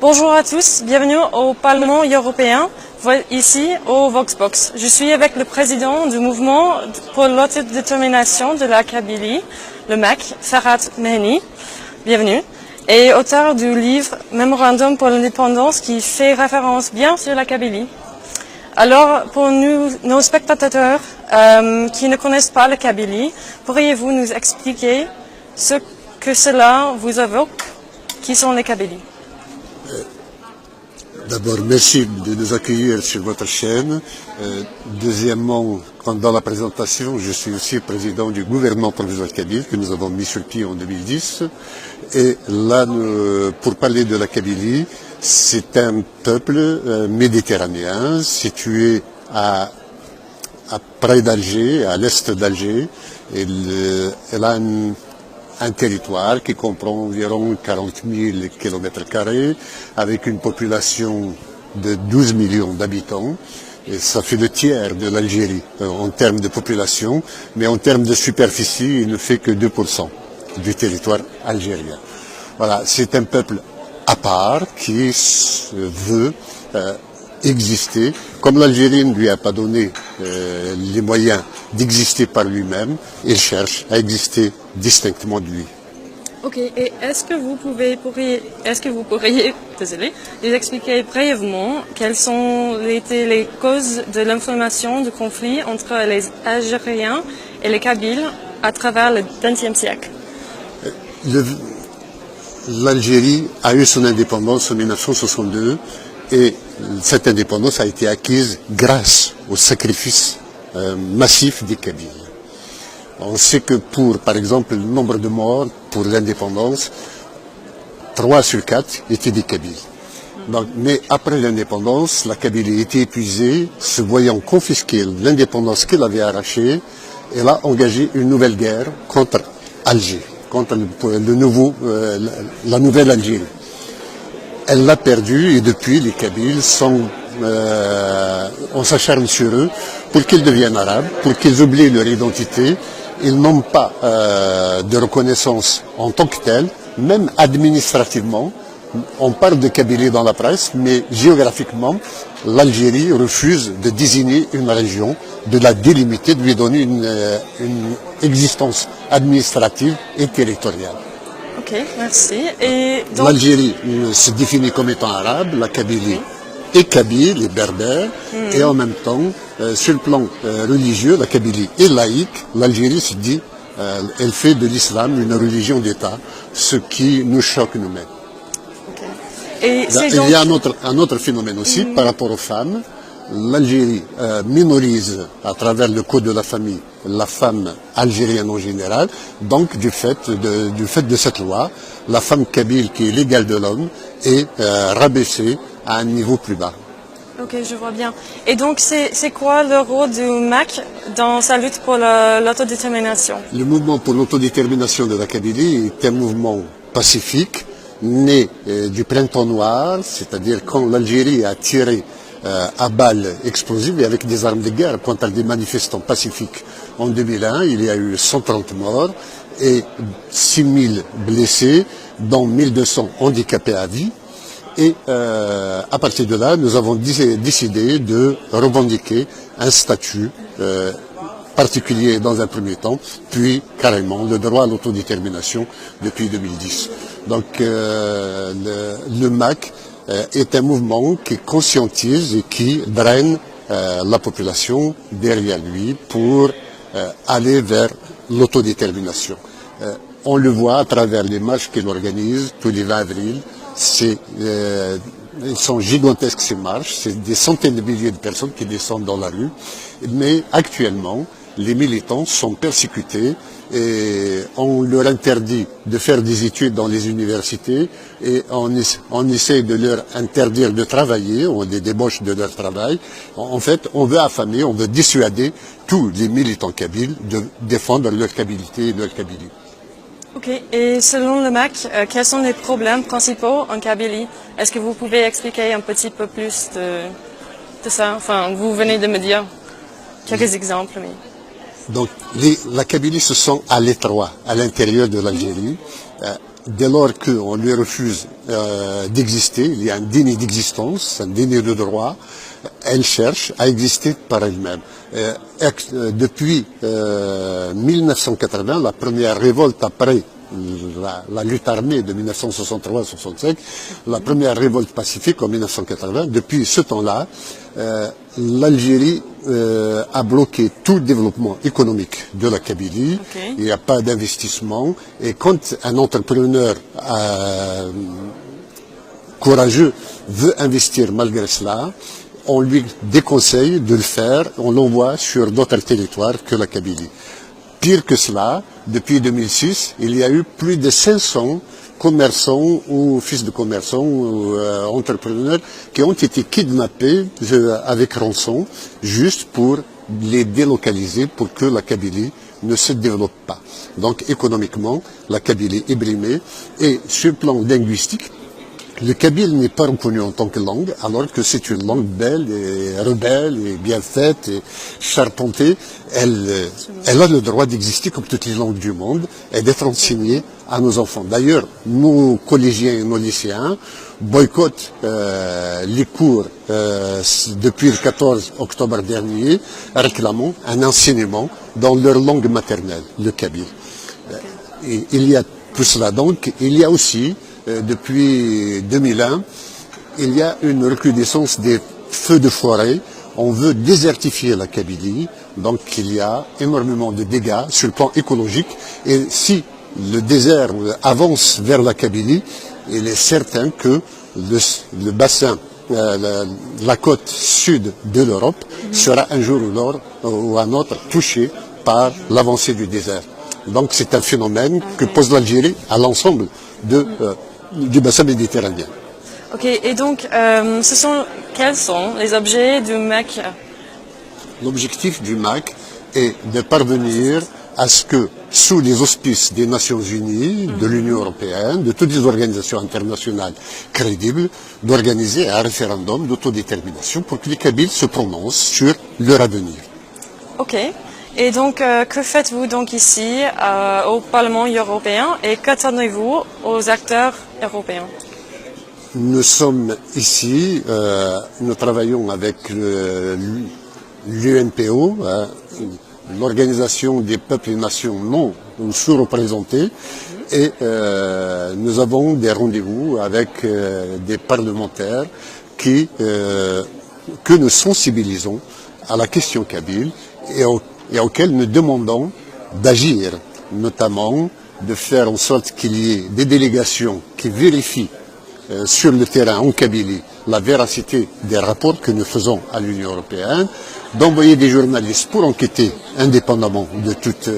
Bonjour à tous, bienvenue au Parlement européen, ici au Voxbox. Je suis avec le président du mouvement pour l'autodétermination de la Kabylie, le MAC, Farhat Mehni. Bienvenue. Et auteur du livre Mémorandum pour l'indépendance qui fait référence bien sur la Kabylie. Alors, pour nous, nos spectateurs qui ne connaissent pas la Kabylie, pourriez-vous nous expliquer ce que cela vous évoque? Qui sont les Kabylies? D'abord, merci de nous accueillir sur votre chaîne. Deuxièmement, dans la présentation, je suis aussi président du gouvernement provisoire kabyle que nous avons mis sur pied en 2010. Et là, pour parler de la Kabylie, c'est un peuple méditerranéen situé près d'Alger, à l'est d'Alger. Elle a un territoire qui comprend environ 40 000 km², avec une population de 12 millions d'habitants. Et ça fait le tiers de l'Algérie en termes de population, mais en termes de superficie, il ne fait que 2% du territoire algérien. Voilà, c'est un peuple à part qui veut exister. Comme l'Algérie ne lui a pas donné les moyens d'exister par lui-même, il cherche à exister distinctement de lui. Ok, et est-ce que vous pourriez nous expliquer brièvement quelles sont été les causes de l'inflammation du conflit entre les Algériens et les Kabyles à travers le XXe siècle? L'Algérie a eu son indépendance en 1962 et cette indépendance a été acquise grâce au sacrifice massif des Kabyles. On sait que par exemple, le nombre de morts pour l'indépendance, 3 sur 4 étaient des Kabyles. Mais après l'indépendance, la Kabylie était épuisée, se voyant confisquer l'indépendance qu'elle avait arrachée, elle a engagé une nouvelle guerre contre Alger, contre la nouvelle Algérie. Elle l'a perdue et depuis les Kabyles on s'acharne sur eux pour qu'ils deviennent arabes, pour qu'ils oublient leur identité. Ils n'ont pas de reconnaissance en tant que telle, même administrativement. On parle de Kabylie dans la presse, mais géographiquement, l'Algérie refuse de désigner une région, de la délimiter, de lui donner une existence administrative et territoriale. Ok, merci. L'Algérie se définit comme étant arabe, la Kabylie est kabyle, est berbère, et en même temps, sur le plan religieux, la Kabylie est laïque, l'Algérie se dit, elle fait de l'islam une religion d'État, ce qui nous choque nous-mêmes. Okay. Il y a un autre phénomène aussi par rapport aux femmes. L'Algérie minorise à travers le code de la famille la femme algérienne en général. Donc du fait de cette loi, la femme kabyle qui est l'égale de l'homme est rabaissée à un niveau plus bas. Ok, je vois bien. Et donc c'est quoi le rôle du MAC dans sa lutte pour l'autodétermination? Le mouvement pour l'autodétermination de la Kabylie est un mouvement pacifique, né du printemps noir, c'est-à-dire quand l'Algérie a tiré à balles explosives et avec des armes de guerre contre des manifestants pacifiques. En 2001, il y a eu 130 morts et 6000 blessés, dont 1200 handicapés à vie. Et à partir de là, nous avons décidé de revendiquer un statut particulier dans un premier temps, puis carrément le droit à l'autodétermination depuis 2010. Donc le MAC est un mouvement qui conscientise et qui draine la population derrière lui pour aller vers l'autodétermination. On le voit à travers les marches qu'il organise tous les 20 avril. Ils sont gigantesques ces marches, c'est des centaines de milliers de personnes qui descendent dans la rue. Mais actuellement, les militants sont persécutés et on leur interdit de faire des études dans les universités et on essaie de leur interdire de travailler, on les débauche de leur travail. En fait, on veut affamer, on veut dissuader tous les militants kabyles de défendre leur kabylie et leur Kabylie. Ok, et selon le MAC, quels sont les problèmes principaux en Kabylie? Est-ce que vous pouvez expliquer un petit peu plus de ça? Enfin, vous venez de me dire quelques exemples. Mais... Donc, la Kabylie se sent à l'étroit, à l'intérieur de l'Algérie. dès lors qu'on lui refuse d'exister, il y a un déni d'existence, un déni de droit, elle cherche à exister par elle-même. Depuis 1980, la première révolte après la lutte armée de 1963-65, la première révolte pacifique en 1980, depuis ce temps-là, l'Algérie a bloqué tout le développement économique de la Kabylie. Okay. Il n'y a pas d'investissement. Et quand un entrepreneur courageux veut investir malgré cela, on lui déconseille de le faire, on l'envoie sur d'autres territoires que la Kabylie. Pire que cela, depuis 2006, il y a eu plus de 500 commerçants ou fils de commerçants ou entrepreneurs qui ont été kidnappés avec rançon juste pour les délocaliser pour que la Kabylie ne se développe pas. Donc économiquement, la Kabylie est brimée et sur le plan linguistique, le kabyle n'est pas reconnu en tant que langue, alors que c'est une langue belle et rebelle et bien faite et charpentée. Elle a le droit d'exister comme toutes les langues du monde et d'être enseignée à nos enfants. D'ailleurs, nos collégiens et nos lycéens boycottent les cours depuis le 14 octobre dernier, réclamant un enseignement dans leur langue maternelle, le kabyle. Et il y a tout cela. Donc, il y a aussi depuis 2001, il y a une recrudescence des feux de forêt. On veut désertifier la Kabylie, donc il y a énormément de dégâts sur le plan écologique. Et si le désert avance vers la Kabylie, il est certain que le bassin, la côte sud de l'Europe sera un jour ou un autre touché par l'avancée du désert. Donc c'est un phénomène que pose l'Algérie à l'ensemble du bassin méditerranéen. Ok, et donc, quels sont les objets du MAC? L'objectif du MAC est de parvenir à ce que, sous les auspices des Nations Unies, de l'Union européenne, de toutes les organisations internationales crédibles, d'organiser un référendum d'autodétermination pour que les Kabyles se prononcent sur leur avenir. Ok. Et donc, que faites-vous donc ici au Parlement européen et qu'attendez-vous aux acteurs européens? Nous sommes ici, nous travaillons avec l'UNPO, l'Organisation des peuples et nations non sous-représentés, et nous avons des rendez-vous avec des parlementaires que nous sensibilisons à la question kabyle et auxquels nous demandons d'agir, notamment de faire en sorte qu'il y ait des délégations qui vérifient sur le terrain en Kabylie la véracité des rapports que nous faisons à l'Union européenne, d'envoyer des journalistes pour enquêter indépendamment de toute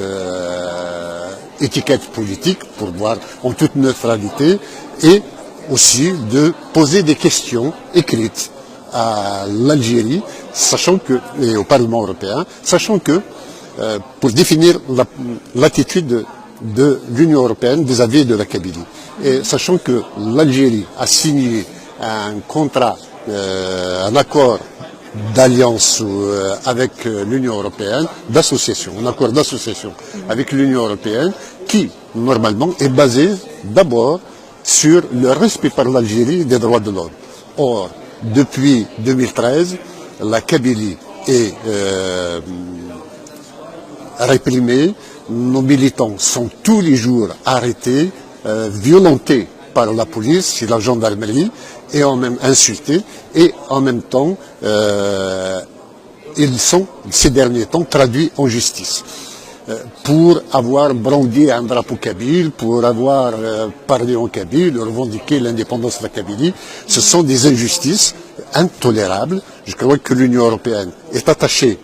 étiquette politique, pour voir en toute neutralité, et aussi de poser des questions écrites à l'Algérie, et au Parlement européen, sachant que pour définir l'attitude de l'Union européenne vis-à-vis de la Kabylie. Et sachant que l'Algérie a signé un contrat, un accord d'alliance avec l'Union européenne, d'association, un accord d'association avec l'Union européenne qui, normalement, est basé d'abord sur le respect par l'Algérie des droits de l'homme. Or, depuis 2013, la Kabylie est réprimés, nos militants sont tous les jours arrêtés, violentés par la police et la gendarmerie, et en même insultés, et en même temps, ils sont, ces derniers temps, traduits en justice. Pour avoir brandi un drapeau kabyle, pour avoir parlé en kabyle, revendiqué l'indépendance de la Kabylie, ce sont des injustices intolérables. Je crois que l'Union européenne est attachée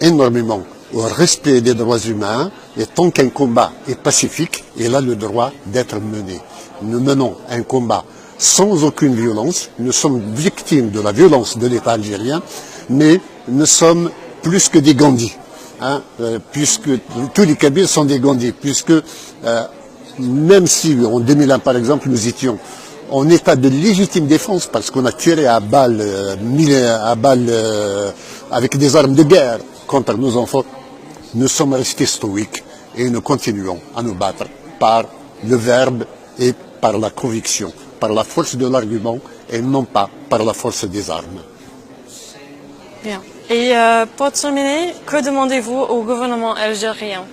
énormément au respect des droits humains, et tant qu'un combat est pacifique, il a le droit d'être mené. Nous menons un combat sans aucune violence, nous sommes victimes de la violence de l'État algérien, mais nous sommes plus que des Gandhi, puisque tous les Kabyles sont des Gandhi, puisque même si en 2001 par exemple nous étions en état de légitime défense parce qu'on a tiré à balles, avec des armes de guerre contre nos enfants, nous sommes restés stoïques et nous continuons à nous battre par le verbe et par la conviction, par la force de l'argument et non pas par la force des armes. Bien. Et pour terminer, que demandez-vous au gouvernement algérien?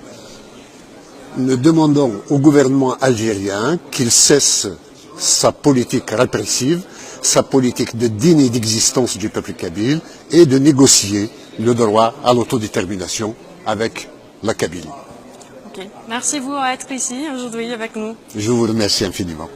Nous demandons au gouvernement algérien qu'il cesse sa politique répressive, sa politique de déni d'existence du peuple kabyle et de négocier le droit à l'autodétermination avec la Kabylie. Okay. Merci pour être ici aujourd'hui avec nous. Je vous remercie infiniment.